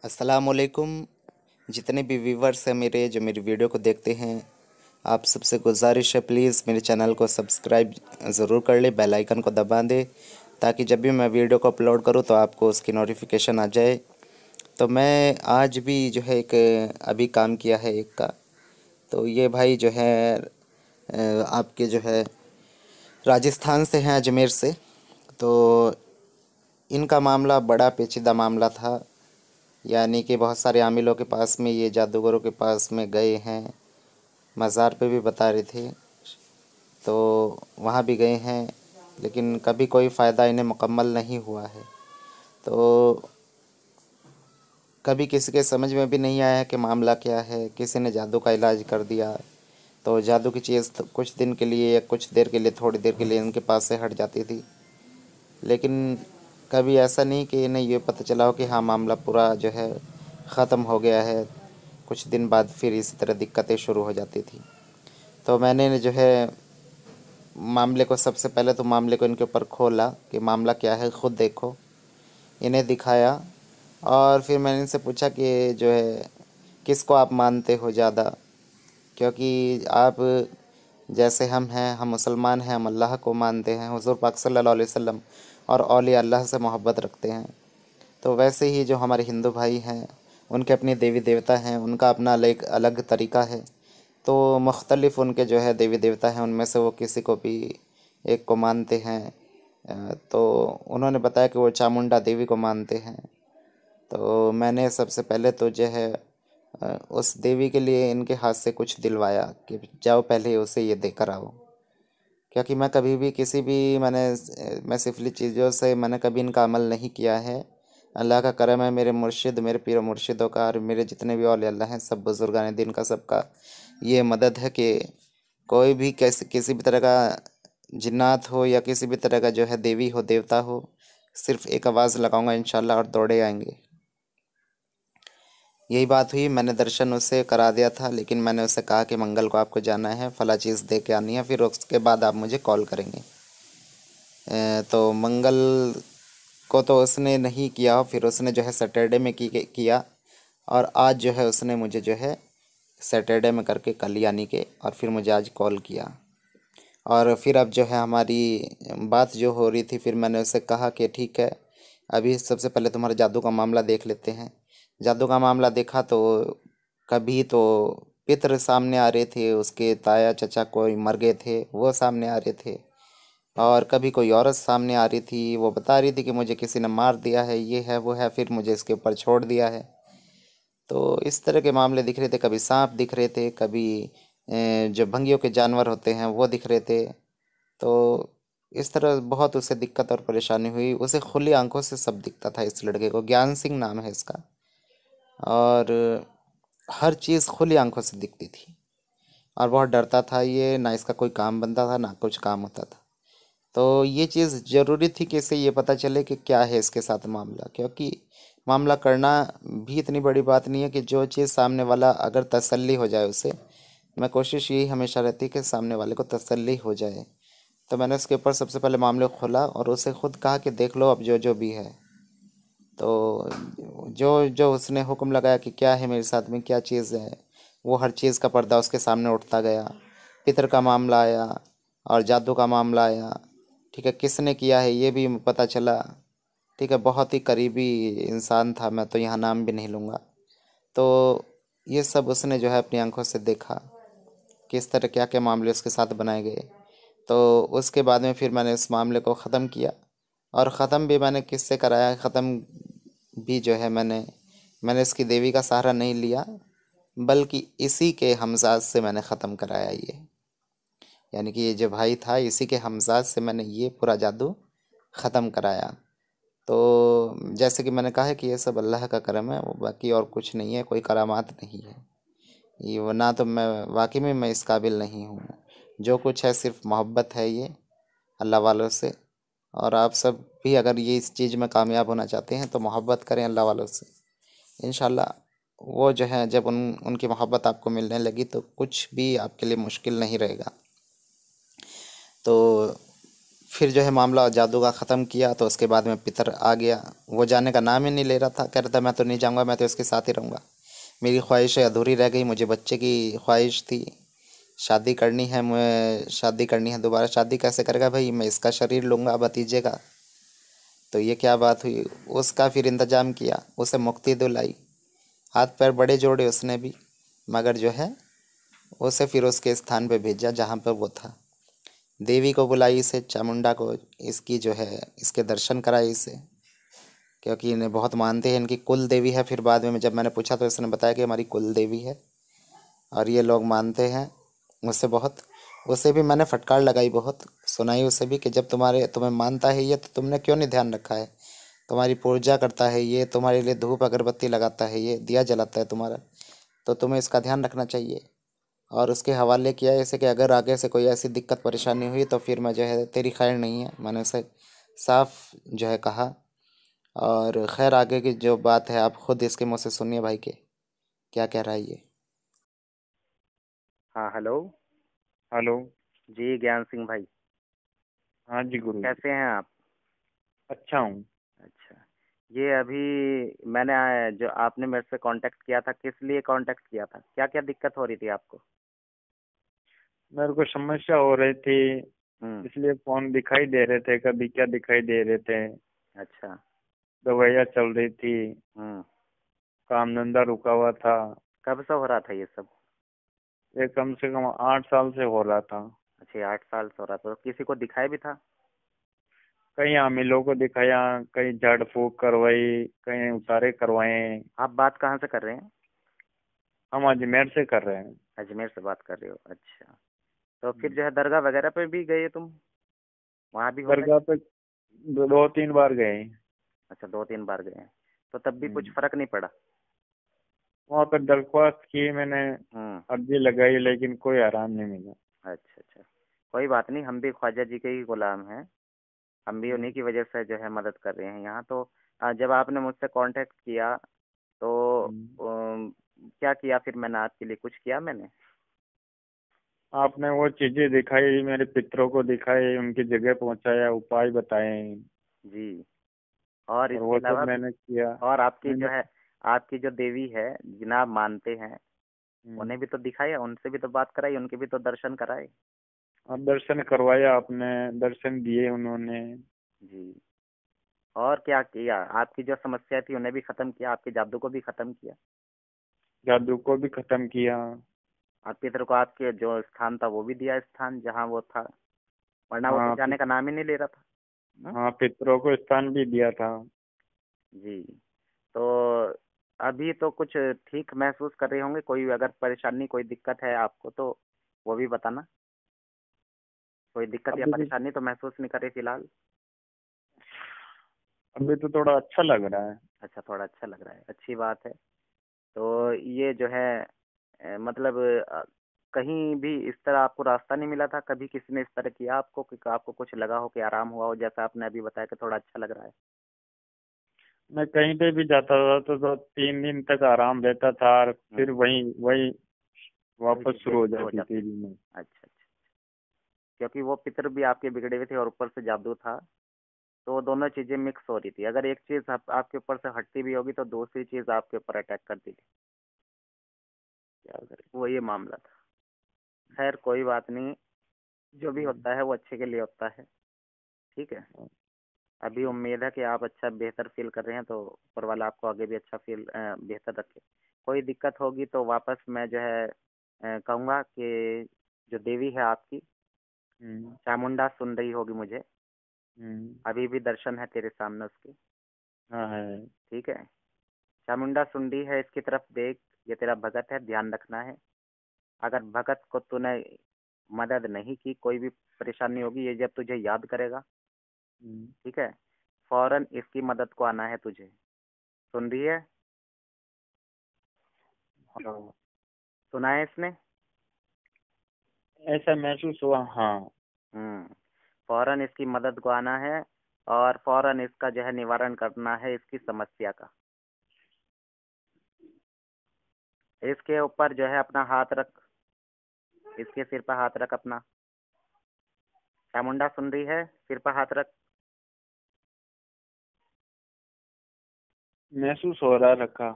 अस्सलामुअलैकुम। जितने भी व्यूवर्स हैं मेरे जो मेरी वीडियो को देखते हैं, आप सबसे गुजारिश है प्लीज़ मेरे चैनल को सब्सक्राइब ज़रूर कर ले, बेल आइकन को दबा दें ताकि जब भी मैं वीडियो को अपलोड करूं तो आपको उसकी नोटिफिकेशन आ जाए। तो मैं आज भी जो है एक अभी काम किया है एक का। तो ये भाई जो है आपके जो है राजस्थान से हैं, अजमेर से। तो इनका मामला बड़ा पेचीदा मामला था। यानी कि बहुत सारे आमिलों के पास में, ये जादूगरों के पास में गए हैं, मज़ार पे भी बता रहे थे, तो वहाँ भी गए हैं, लेकिन कभी कोई फ़ायदा इन्हें मुकम्मल नहीं हुआ है। तो कभी किसी के समझ में भी नहीं आया कि मामला क्या है। किसी ने जादू का इलाज कर दिया तो जादू की चीज़ तो कुछ दिन के लिए या कुछ देर के लिए, थोड़ी देर के लिए इनके पास से हट जाती थी, लेकिन कभी ऐसा नहीं कि इन्हें ये पता चला हो कि हाँ मामला पूरा जो है ख़त्म हो गया है। कुछ दिन बाद फिर इसी तरह दिक्कतें शुरू हो जाती थी। तो मैंने जो है मामले को, सबसे पहले तो मामले को इनके ऊपर खोला कि मामला क्या है, ख़ुद देखो। इन्हें दिखाया और फिर मैंने इनसे पूछा कि जो है किसको आप मानते हो ज़्यादा, क्योंकि आप जैसे हम हैं, हम मुसलमान हैं, हम अल्लाह को मानते हैं, हुज़ूर पाक सल्लल्लाहु अलैहि वसल्लम और औलिया अल्लाह से मोहब्बत रखते हैं। तो वैसे ही जो हमारे हिंदू भाई हैं, उनके अपने देवी देवता हैं, उनका अपना अलग अलग तरीक़ा है। तो मुख्तलिफ़ उनके जो है देवी देवता हैं, उनमें से वो किसी को भी एक को मानते हैं। तो उन्होंने बताया कि वो चामुंडा देवी को मानते हैं। तो मैंने सबसे पहले तो जो है उस देवी के लिए इनके हाथ से कुछ दिलवाया कि जाओ पहले उसे ये देकर आओ। क्योंकि मैं कभी भी किसी भी मैं सिफली चीज़ों से मैंने कभी इनका अमल नहीं किया है। अल्लाह का करम है, मेरे मुर्शिद, मेरे पीर मुर्शिदों का और मेरे जितने भी औलिया अल्लाह हैं, सब बुज़ुर्गान दीन का, सबका ये मदद है कि कोई भी कैसे किसी भी तरह का जिन्नात हो या किसी भी तरह का जो है देवी हो, देवता हो, सिर्फ़ एक आवाज़ लगाऊंगा इंशाल्लाह और दौड़े आएंगे। यही बात हुई, मैंने दर्शन उससे करा दिया था, लेकिन मैंने उससे कहा कि मंगल को आपको जाना है, फ़ला चीज़ दे के आनी है, फिर उसके बाद आप मुझे कॉल करेंगे। तो मंगल को तो उसने नहीं किया, फिर उसने जो है सैटरडे में किया और आज जो है उसने मुझे जो है सैटरडे में करके कल यानी कि, और फिर मुझे आज कॉल किया। और फिर अब जो है हमारी बात जो हो रही थी, फिर मैंने उससे कहा कि ठीक है, अभी सबसे पहले तुम्हारा जादू का मामला देख लेते हैं। जादू का मामला देखा तो कभी तो पितर सामने आ रहे थे, उसके ताया चचा कोई मर गए थे वो सामने आ रहे थे, और कभी कोई औरत सामने आ रही थी, वो बता रही थी कि मुझे किसी ने मार दिया है, ये है वो है, फिर मुझे इसके ऊपर छोड़ दिया है। तो इस तरह के मामले दिख रहे थे, कभी सांप दिख रहे थे, कभी जो भंगियों के जानवर होते हैं वो दिख रहे थे। तो इस तरह बहुत उसे दिक्कत और परेशानी हुई। उसे खुली आंखों से सब दिखता था। इस लड़के को ज्ञान सिंह नाम है इसका, और हर चीज़ खुली आंखों से दिखती थी और बहुत डरता था ये, ना इसका कोई काम बनता था ना कुछ काम होता था। तो ये चीज़ ज़रूरी थी कि इससे ये पता चले कि क्या है इसके साथ मामला, क्योंकि मामला करना भी इतनी बड़ी बात नहीं है कि जो चीज़ सामने वाला अगर तसल्ली हो जाए उसे, मैं कोशिश यही हमेशा रहती है कि सामने वाले को तसल्ली हो जाए। तो मैंने उसके ऊपर सबसे पहले मामले को खोला और उसे खुद कहा कि देख लो अब जो जो भी है। तो जो जो उसने हुक्म लगाया कि क्या है मेरे साथ में, क्या चीज़ है, वो हर चीज़ का पर्दा उसके सामने उठता गया। पितर का मामला आया और जादू का मामला आया, ठीक है, किसने किया है ये भी पता चला। ठीक है, बहुत ही करीबी इंसान था, मैं तो यहाँ नाम भी नहीं लूँगा। तो ये सब उसने जो है अपनी आंखों से देखा, किस तरह क्या क्या मामले उसके साथ बनाए गए। तो उसके बाद में फिर मैंने इस मामले को ख़त्म किया, और ख़त्म भी मैंने किससे कराया, ख़त्म भी जो है मैंने इसकी देवी का सहारा नहीं लिया, बल्कि इसी के हमजाद से मैंने ख़त्म कराया ये। यानी कि ये जो भाई था, इसी के हमजाद से मैंने ये पूरा जादू ख़त्म कराया। तो जैसे कि मैंने कहा है कि ये सब अल्लाह का करम है, वो बाकी और कुछ नहीं है, कोई करामात नहीं है ये, वरना तो मैं वाकई में मैं इस काबिल नहीं हूँ। जो कुछ है सिर्फ मोहब्बत है ये अल्लाह वालों से। और आप सब भी अगर ये इस चीज़ में कामयाब होना चाहते हैं तो मोहब्बत करें अल्लाह वालों से। इंशाल्लाह वो जो है, जब उनकी मोहब्बत आपको मिलने लगी तो कुछ भी आपके लिए मुश्किल नहीं रहेगा। तो फिर जो है मामला जादू का ख़त्म किया, तो उसके बाद में पितर आ गया। वो जाने का नाम ही नहीं ले रहा था, कह रहा था मैं तो नहीं जाऊँगा, मैं तो इसके साथ ही रहूँगा। मेरी ख्वाहिशें अधूरी रह गई, मुझे बच्चे की ख्वाहिश थी, शादी करनी है, मैं शादी करनी है। दोबारा शादी कैसे करेगा भाई, मैं इसका शरीर लूँगा भतीजे का। तो ये क्या बात हुई। उसका फिर इंतजाम किया, उसे मुक्ति दिलाई, हाथ पैर बड़े जोड़े उसने भी, मगर जो है उसे फिर उसके स्थान पे भेजा जहाँ पर वो था। देवी को बुलाई, इसे चामुंडा को, इसकी जो है इसके दर्शन कराए इसे, क्योंकि इन्हें बहुत मानते हैं, इनकी कुल देवी है। फिर बाद में जब मैंने पूछा तो इसने बताया कि हमारी कुल देवी है, और ये लोग मानते हैं मुझसे बहुत। उसे भी मैंने फटकार लगाई, बहुत सुनाई उसे भी कि जब तुम्हें मानता है ये, तो तुमने क्यों नहीं ध्यान रखा है। तुम्हारी पूजा करता है ये, तुम्हारे लिए धूप अगरबत्ती लगाता है ये, दिया जलाता है तुम्हारा, तो तुम्हें इसका ध्यान रखना चाहिए। और उसके हवाले किया ऐसे कि अगर आगे से कोई ऐसी दिक्कत परेशानी हुई तो फिर मैं जो है तेरी खैर नहीं है, मैंने उसे साफ जो है कहा। और खैर आगे की जो बात है आप खुद इसके मुँह से सुनिए भाई के क्या कह रहा है ये। हाँ, हेलो। हेलो। जी, ज्ञान सिंह भाई, हाँ जी गुरु जी। कैसे हैं आप? अच्छा हूँ। अच्छा, ये अभी मैंने जो आपने मेरे से कांटेक्ट किया था, किस लिए कांटेक्ट किया था? क्या क्या दिक्कत हो रही थी आपको? मेरे को समस्या हो रही थी, हम्म। इसलिए फोन दिखाई दे रहे थे, कभी क्या दिखाई दे रहे थे। अच्छा। दवाइयाँ चल रही थी, हम्म। काम धंधा रुका हुआ था। कब से हो रहा था ये सब? ये कम से कम 8 साल से हो रहा था। अच्छा, ये 8 साल से हो रहा था, तो किसी को दिखाया भी था? कई आमिलों को दिखाया, कहीं झाड़ फूक करवाई, कहीं उतारे करवाए। आप बात कहाँ से कर रहे हैं? हम अजमेर से कर रहे हैं। अजमेर से बात कर रहे हो, अच्छा। तो फिर जो है दरगाह वगैरह पे भी गए तुम? वहाँ भी होता है? दरगाह पे 2-3 बार गए। अच्छा, 2-3 बार गए हैं, तो तब भी कुछ हम्म। फर्क नहीं पड़ा? वहाँ पर दरख्वास्त की मैंने, हम्म। अर्जी लगाई, लेकिन कोई आराम नहीं मिला। अच्छा अच्छा, कोई बात नहीं, हम भी ख्वाजा जी के ही गुलाम हैं। हम भी उन्हीं हम्म। की वजह से जो है मदद कर रहे हैं यहाँ तो। जब आपने मुझसे कांटेक्ट किया तो हम्म। क्या किया फिर मैंने आपके लिए? कुछ किया मैंने? आपने वो चीजें दिखाई, मेरे पितरों को दिखाई, उनकी जगह पहुंचाया, उपाय बताए, जी। और और इसके वो सब अलावा भी? मैंने किया। और आपकी जो मैंने। है, आपकी जो देवी है जिन्हें आप मानते हैं, हम्म। उन्हें भी तो दिखाया, उनसे भी तो बात कराई, उनके भी तो दर्शन कराए। और दर्शन करवाया आपने, दर्शन दिए उन्होंने। जी। और क्या किया? आपकी जो समस्या थी उन्हें भी खत्म किया, आपके जादू को भी खत्म किया, जादू को भी खत्म किया। और पितर को आपके जो स्थान था वो भी दिया, स्थान जहाँ वो था, वरना वो तो हाँ जाने का नाम ही नहीं ले रहा था। हाँ? हाँ, पितरों को स्थान भी दिया था। जी। तो अभी तो कुछ ठीक महसूस कर रहे होंगे? कोई अगर परेशानी, कोई दिक्कत है आपको तो वो भी बताना। कोई दिक्कत या अभी परेशानी तो महसूस नहीं कर रहे फिलहाल? अभी तो थोड़ा अच्छा लग रहा है। अच्छा, थोड़ा अच्छा लग रहा है, अच्छी बात है। तो ये जो है मतलब कहीं भी इस तरह आपको रास्ता नहीं मिला था? कभी किसी ने इस तरह किया आपको कि आपको कुछ लगा हो कि आराम हुआ हो, जैसा आपने अभी बताया कि थोड़ा अच्छा लग रहा है? मैं कहीं पे भी जाता था तो 3 दिन तक आराम रहता था, और फिर हम्म। वही वही वही वापस चीजें शुरू हो शुरू हो जाती जाती थी थी। बीमारी। अच्छा अच्छा, क्योंकि वो पितर भी आपके बिगड़े हुए थे और ऊपर से जादू था, तो वो दोनों चीजें मिक्स हो रही थी। अगर एक चीज आपके ऊपर से हटती भी होगी तो दूसरी चीज आपके ऊपर अटैक करती थी। क्या करें, वो ये मामला था। खैर कोई बात नहीं, जो भी हम्म। होता है वो अच्छे के लिए होता है। ठीक है। अभी उम्मीद है कि आप अच्छा बेहतर फील कर रहे हैं, तो ऊपर वाला आपको आगे भी अच्छा फील बेहतर रखे। कोई दिक्कत होगी तो वापस मैं जो है कहूँगा कि जो देवी है आपकी हम्म। चामुंडा सुन रही होगी मुझे, हम्म। अभी भी दर्शन है तेरे सामने उसके। हाँ है। ठीक है। चामुंडा सुन रही है, इसकी तरफ देख, ये तेरा भगत है, ध्यान रखना है। अगर भगत को तूने मदद नहीं की, कोई भी परेशानी होगी, ये जब तुझे याद करेगा, हम्म। ठीक है, फौरन इसकी मदद को आना है तुझे। सुन रही है? हाँ, सुना है इसने? ऐसा महसूस हुआ, हाँ। फौरन इसकी मदद को आना है, और फौरन इसका जो है निवारण करना है इसकी समस्या का। इसके ऊपर जो है अपना हाथ रख, इसके सिर पर हाथ रख अपना। चामुंडा सुन रही है? सिर पर हाथ रख। महसूस हो रहा रखा।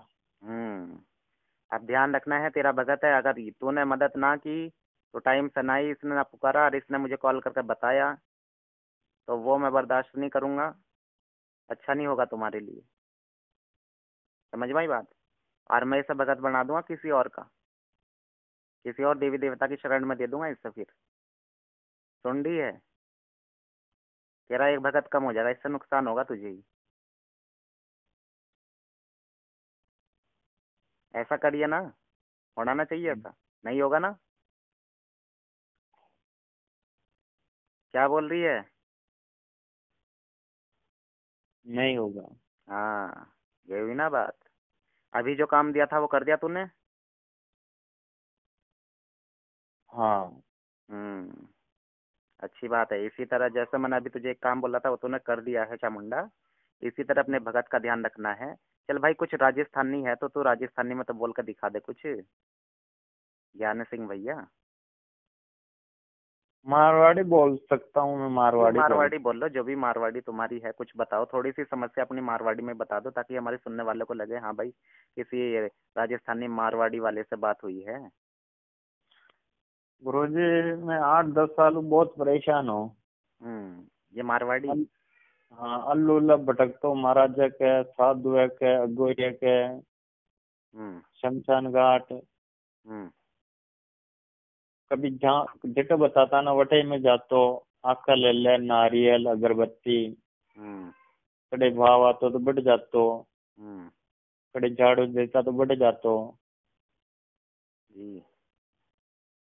अब ध्यान रखना है, तेरा भगत है, अगर तूने मदद ना की तो टाइम से ना ही इसने ना पुकारा और इसने मुझे कॉल करके बताया तो वो मैं बर्दाश्त नहीं करूँगा। अच्छा नहीं होगा तुम्हारे लिए, समझ में आई बात? और मैं इसे भगत बना दूंगा किसी और का, किसी और देवी देवता की शरण में दे दूंगा इससे। फिर सुन रही है? तेरा एक भगत कम हो जाएगा, इससे नुकसान होगा तुझे ही। ऐसा करिए ना, होना ना चाहिए ऐसा, नहीं होगा ना? क्या बोल रही है? नहीं होगा। हाँ, ये हुई ना बात। अभी जो काम दिया था वो कर दिया तूने? हाँ। हम्म, अच्छी बात है। इसी तरह जैसे मैंने अभी तुझे एक काम बोला था वो तूने कर दिया है चामुंडा, इसी तरह अपने भगत का ध्यान रखना है। चल भाई, कुछ राजस्थानी है तो तू राजस्थानी में तो बोल कर दिखा दे कुछ, ज्ञान सिंह भैया। मारवाड़ी बोल सकता हूँ मैं, चलो मारवाड़ी बोल। मारवाड़ी बोल लो, जो भी मारवाड़ी तुम्हारी है कुछ बताओ, थोड़ी सी समस्या अपनी मारवाड़ी में बता दो ताकि हमारे सुनने वालों को लगे हाँ भाई किसी राजस्थानी मारवाड़ी वाले से बात हुई है। गुरुजी, मैं 8-10 साल बहुत परेशान हूँ। ये मारवाड़ी। अल, हाँ, अल्लू उल्ला भटकता हूँ। महाराजा के, साधु के, अगोरिया के, हम्म। शमशान घाट। हम्म। कभी जहाँ जट बताता ना वटे में जातो, आका ले ले नारियल अगरबत्ती। हम्म। कड़े भाव आतो तो बढ़ जातो, हम्म। कड़े झाड़ू देता तो बढ़ जातो। जी।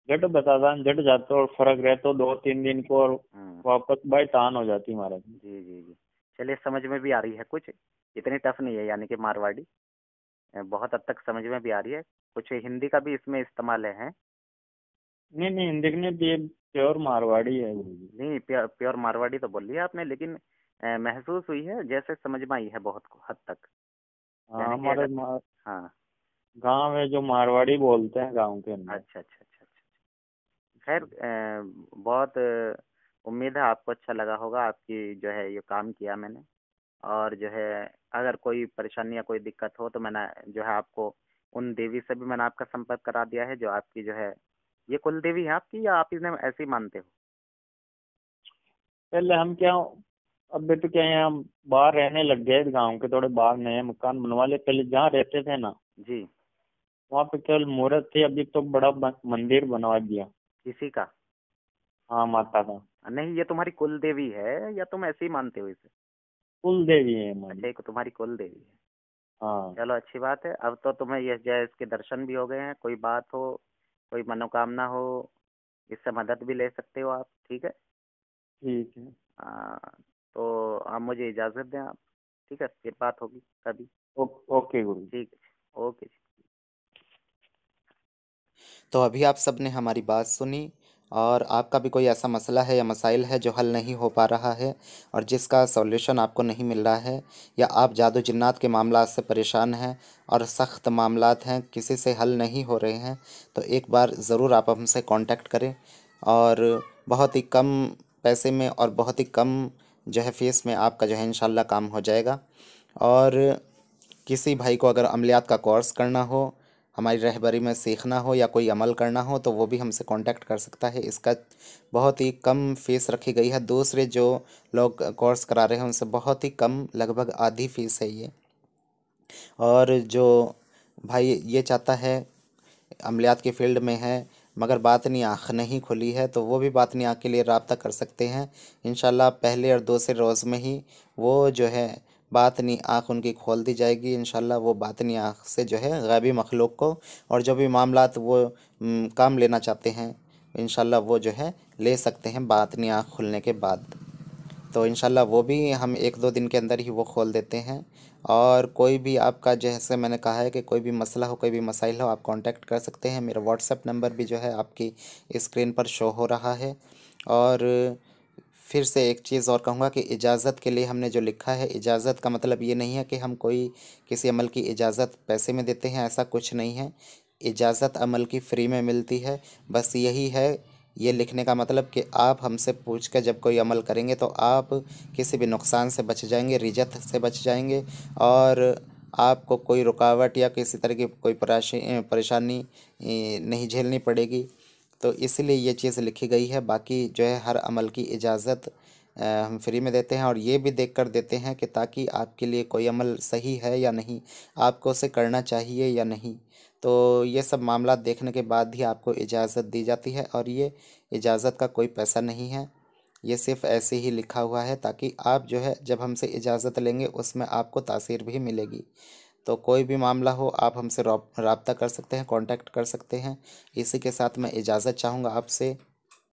जट बताता न जट जातो और फर्क रहतो 2-3 दिन को, और हम्म। वापस बाई तान हो जाती महाराज। जी जी जी। चलिए, समझ में भी आ रही है कुछ, इतनी टफ नहीं है यानी कि मारवाड़ी, बहुत हद तक समझ में भी आ रही है। कुछ हिंदी का भी इसमें इस्तेमाल है? नहीं नहीं, दिखने ये प्योर मारवाड़ी है गुरुजी। नहीं, प्योर प्योर मारवाड़ी तो बोल लिया आपने, लेकिन महसूस हुई है जैसे समझ में आई है बहुत हद तक, हाँ, यानी कि हमारे अगर। हाँ। गांव है जो मारवाड़ी बोलते हैं गांव के अंदर। अच्छा अच्छा अच्छा अच्छा। खैर, बहुत उम्मीद है आपको अच्छा लगा होगा, आपकी जो है ये काम किया मैंने। और जो है अगर कोई परेशानी या कोई दिक्कत हो तो मैंने जो है आपको उन देवी से भी मैंने आपका संपर्क करा दिया है जो आपकी जो है, ये कुल देवी है आपकी या आप इन्हें ऐसे ही मानते हो? पहले हम क्या, अब तो क्या है, हम बाहर रहने लग गए, गांव के थोड़े बाहर नए मकान बनवा ले। पहले जहाँ रहते थे ना, जी। वहाँ पे केवल मुहूर्त थे, अभी तो बड़ा मंदिर बनवा दिया। किसी का? हाँ, माता का। नहीं, ये तुम्हारी कुल देवी है या तुम ऐसे ही मानते हो इसे? कुल देवी है हमारी। अच्छा, एक तुम्हारी कुल देवी है। हाँ। चलो अच्छी बात है, अब तो तुम्हें ये जो है इसके दर्शन भी हो गए हैं। कोई बात हो, कोई मनोकामना हो, इससे मदद भी ले सकते हो आप, ठीक है? ठीक है। तो आप मुझे इजाज़त दें आप, ठीक है? फिर बात होगी कभी। ओके गुरु। ठीक है, ओके जी। तो अभी आप सब ने हमारी बात सुनी, और आपका भी कोई ऐसा मसला है या मसाइल है जो हल नहीं हो पा रहा है और जिसका सॉल्यूशन आपको नहीं मिल रहा है, या आप जादू जिन्नात के मामलात से परेशान हैं और सख्त मामलात हैं, किसी से हल नहीं हो रहे हैं, तो एक बार ज़रूर आप हमसे कांटेक्ट करें। और बहुत ही कम पैसे में और बहुत ही कम जो है फीस में आपका जो है इंशाल्लाह काम हो जाएगा। और किसी भाई को अगर अमलियात का कोर्स करना हो, हमारी रहबरी में सीखना हो या कोई अमल करना हो, तो वो भी हमसे कांटेक्ट कर सकता है। इसका बहुत ही कम फीस रखी गई है, दूसरे जो लोग कोर्स करा रहे हैं उनसे बहुत ही कम, लगभग आधी फीस है ये। और जो भाई ये चाहता है, अमलियात की फ़ील्ड में है मगर बातनी आँख नहीं खुली है, तो वो भी बातनी आँख के लिए रब्ता कर सकते हैं। इंशाल्लाह पहले और दूसरे रोज़ में ही वो जो है बातनी आँख उनकी खोल दी जाएगी। इंशाल्लाह वो बातनी आँख से जो है गैबी मखलूक को, और जो भी मामलात वो काम लेना चाहते हैं, इंशाल्लाह वो जो है ले सकते हैं बातनी आँख खुलने के बाद। तो इंशाल्लाह वो भी हम 1-2 दिन के अंदर ही वो खोल देते हैं। और कोई भी आपका, जैसे मैंने कहा है कि कोई भी मसला हो, कोई भी मसाइल हो, आप कांटेक्ट कर सकते हैं। मेरा व्हाट्सएप नंबर भी जो है आपकी स्क्रीन पर शो हो रहा है। और फिर से एक चीज़ और कहूँगा कि इजाज़त के लिए हमने जो लिखा है, इजाज़त का मतलब ये नहीं है कि हम कोई किसी अमल की इजाज़त पैसे में देते हैं, ऐसा कुछ नहीं है। इजाज़त अमल की फ़्री में मिलती है। बस यही है ये लिखने का मतलब कि आप हमसे पूछ कर जब कोई अमल करेंगे तो आप किसी भी नुकसान से बच जाएंगे, रिजत से बच जाएंगे, और आपको कोई रुकावट या किसी तरह की कोई परेशानी नहीं झेलनी पड़ेगी। तो इसलिए ये चीज़ लिखी गई है। बाकी जो है हर अमल की इजाज़त हम फ्री में देते हैं, और ये भी देख कर देते हैं कि ताकि आपके लिए कोई अमल सही है या नहीं, आपको उसे करना चाहिए या नहीं। तो ये सब मामला देखने के बाद ही आपको इजाज़त दी जाती है, और ये इजाज़त का कोई पैसा नहीं है, ये सिर्फ ऐसे ही लिखा हुआ है ताकि आप जो है जब हमसे इजाज़त लेंगे उसमें आपको तासीर भी मिलेगी। तो कोई भी मामला हो आप हमसे रब्ता कर सकते हैं, कांटेक्ट कर सकते हैं। इसी के साथ मैं इजाज़त चाहूँगा आपसे।